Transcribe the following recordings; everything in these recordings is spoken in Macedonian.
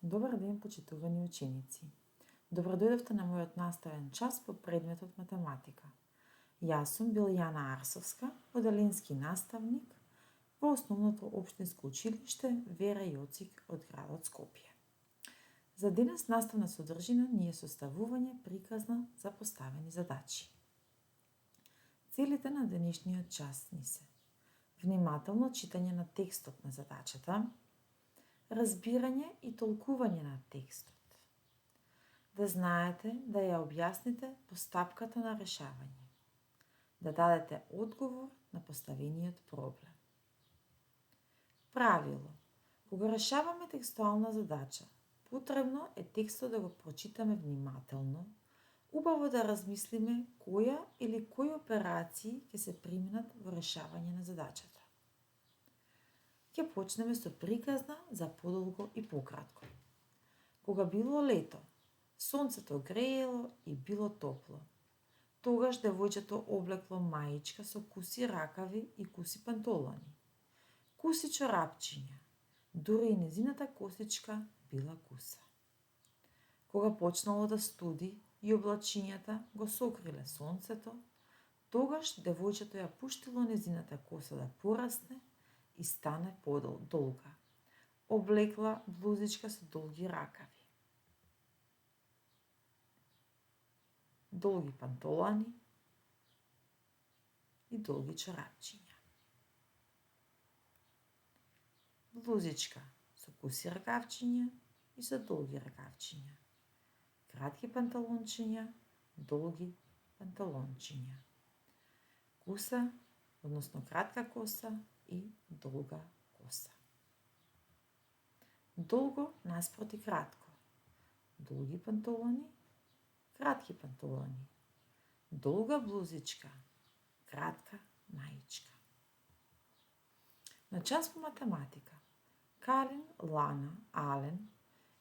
Добар ден, почитувани ученици. Добро дојдовте на мојот наставен час по предметот математика. Јас сум Билјана Арсовска, оделенски наставник во Основното општинско училиште Вера Јоцик од градот Скопје. За денес наставна содржина ни е составување приказна за поставени задачи. Целите на денешниот час ни се: внимателно читање на текстот на задачата, разбирање и толкување на текстот, да знаете да ја објасните постапката на решавање, да дадете одговор на поставениот проблем. Правило: кога решаваме текстуална задача, потребно е текстот да го прочитаме внимателно, убаво да размислиме која или кои операции ќе се применат во решавање на задачата. Ќе почнеме со приказна за подолго и пократко. Кога било лето, сонцето греело и било топло. Тогаш девојчето облекло маичка со куси ракави и куси пантолони, куси чорапчиња, дури и незината косичка била куса. Кога почнало да студи и облачињата го сокриле сонцето, тогаш девојчето ја пуштило незината коса да порасне и стане подолга. Облекла блузичка со долги ракави, долги пантолони и долги чорапчиња. Блузичка со куси ракавчиња и со долги ракавчиња. Кратки панталончиња, долги панталончиња. Куса, односно кратка коса и долга коса. Долго наспроти кратко. Долги панталони, кратки панталони. Долга блузичка, кратка маичка. На час по математика Калин, Лана, Ален,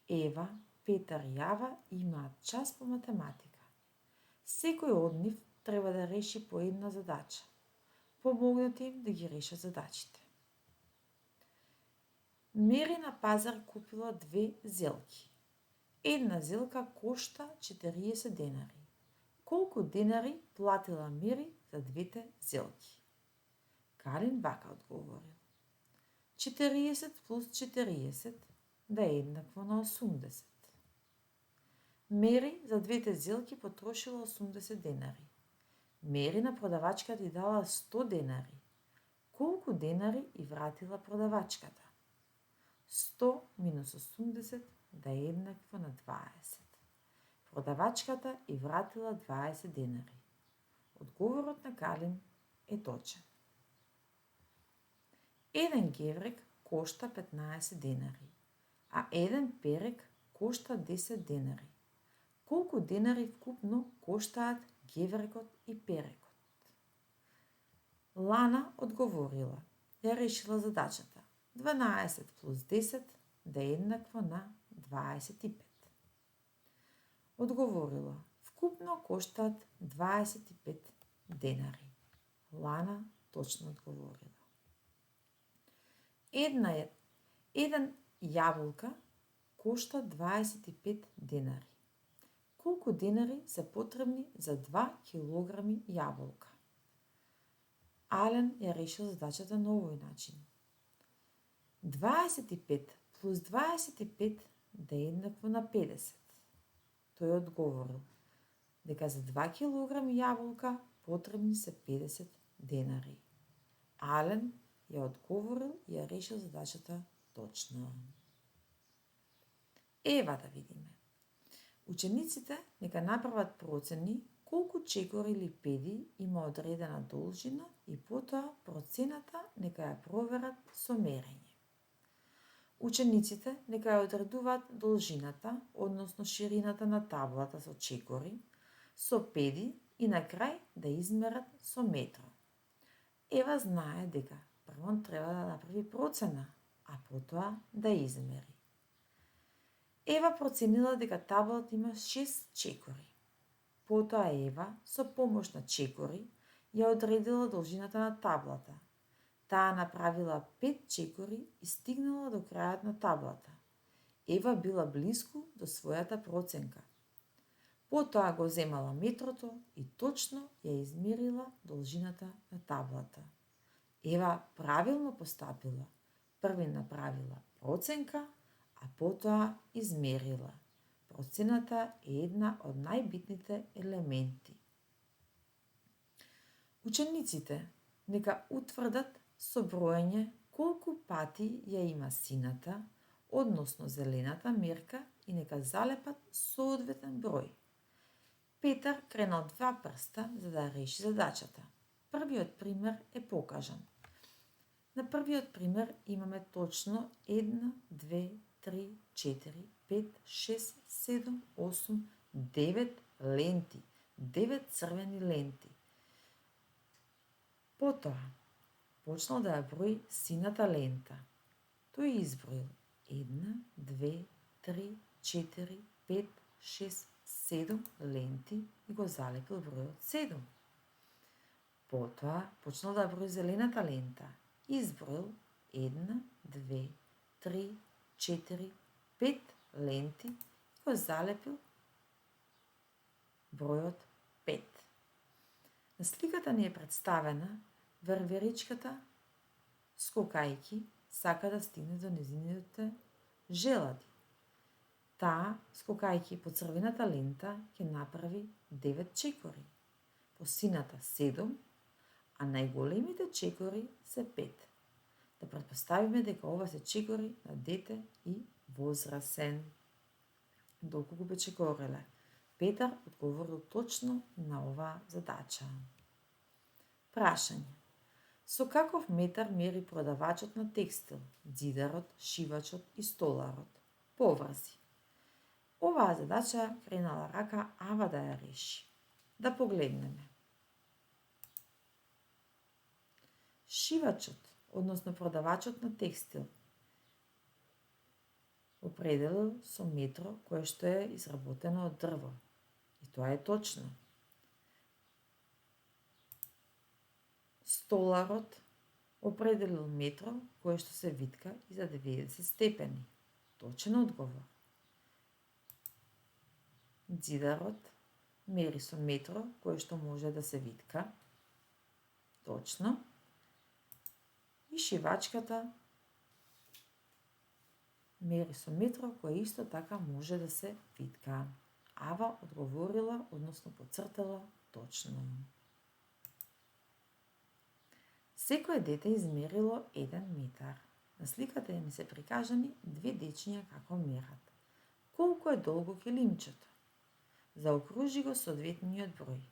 Ева, Петар и Јава имаат час по математика. Секој од нив треба да реши по една задача. Помогнете им да ги решат задачите. Мери на пазар купила 2 зелки. Една зелка кошта 40 денари. Колку денари платила Мери за 2 зелки? Калин вака одговорил: 40 плюс 40 да е еднакво на 80. Мери за 2 зелки потрошила 80 денари. Мери на продавачката и дала 100 денари. Колку денари и вратила продавачката? 100 минус 80 да е еднакво на 20. Продавачката и вратила 20 денари. Одговорот на Калин е точен. Еден геврек кошта 15 денари, а еден перек кошта 10 денари. Колку денари вкупно коштаат геврекот и перекот? Лана одговорила, ја решила задачата. 12 плюс 10 да е еднакво на 25. Одговорила, вкупно коштаат 25 денари. Лана точно одговорила. Еден јаболка кошта 25 денари. Колку денари се потребни за 2 килограми јаболка? Ален ја решил задачата на овој начин. 25 плюс 25 да е еднакво на 50. Тој одговорил дека за 2 килограми јаболка потребни се 50 денари. Ален ја одговорил и ја решил задачата точно. Ева да видиме. Учениците нека направат процени колку чекори или педи има одредена должина и потоа процената нека ја проверат со мерење. Учениците нека ја одредуваат должината, односно ширината на таблата со чекори, со педи и на крај да измерат со метро. Ева знае дека прво треба да направи процена, а потоа да измери. Ева проценила дека таблата има 6 чекори. Потоа Ева, со помош на чекори, ја одредила должината на таблата. Таа направила 5 чекори и стигнала до крајот на таблата. Ева била близку до својата проценка. Потоа го земала метрото и точно ја измерила должината на таблата. Ева правилно постапила. Први направила проценка, а потоа измерила. Процената е една од најбитните елементи. Учениците нека утврдат со броење колку пати ја има сината, односно зелената мерка и нека залепат соодветен број. Петар кренал 2 прста за да реши задачата. Првиот пример е покажан. На првиот пример имаме точно 1, 2, 3, 4, 5, 6, 7, 8, 9 ленти. 9 црвени ленти. Потоа, почнал да ја брои сината лента. Тој изброил 1, 2, 3, 4, 5, 6, 7 ленти и го залепил бројот 7. Потоа, почнал да брои зелената лента. Изброил 1, 2, 3, 4, 5 ленти и го залепил бројот 5. На сликата ни е представена верверичката скокајки сака да стигне до незините желади. Таа, скокајки по црвената лента, ќе направи 9 чекори, по сината 7, а најголемите чекори се 5. Да претпоставиме дека ова се чекори на дете и возрасен. Доколку би чекореле? Петар одговорил точно на оваа задача. Прашање. Со каков метар мери продавачот на текстил, ѕидарот, шивачот и столарот? Поврзи. Оваа задача кренала рака Ава да ја реши. Да погледнеме. Шивачот, односно продавачот на текстил, определил со метро кое што е изработено од дрво. И тоа е точно. Столарот определил метро кое што се витка и за 90 степени. Точен одговор. Ѕидарот мери со метро кое што може да се витка. Точно. И шивачката мери со метро кое исто така може да се витка. Ава одговорила, односно поцртала точно. Секое дете измерило 1 метар. На сликата ни се прикажани 2 дечиња како мерат. Колку е долго килимчето? Заокружи го соодветниот број.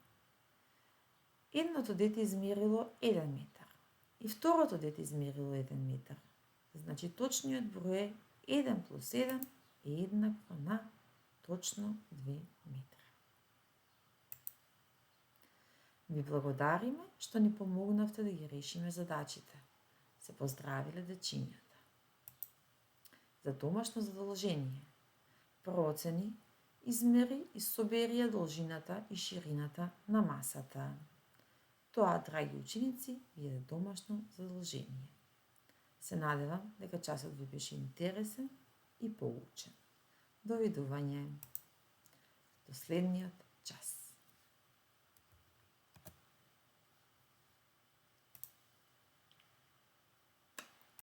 Едното дете измерило 1 метар и второто дете измерило 1 метар. Значи точниот број е 1 плюс 1 е еднакво на точно 2 метра. Ви благодариме што ни помогнавте да ги решиме задачите. Се поздравиле дечињата. За домашно задолжение. Процени, измери и собери ја должината и ширината на масата. Тоа, драги ученици, ви е домашно задолжение. Се надевам дека часот ви беше интересен и поучен. Довидување. До следниот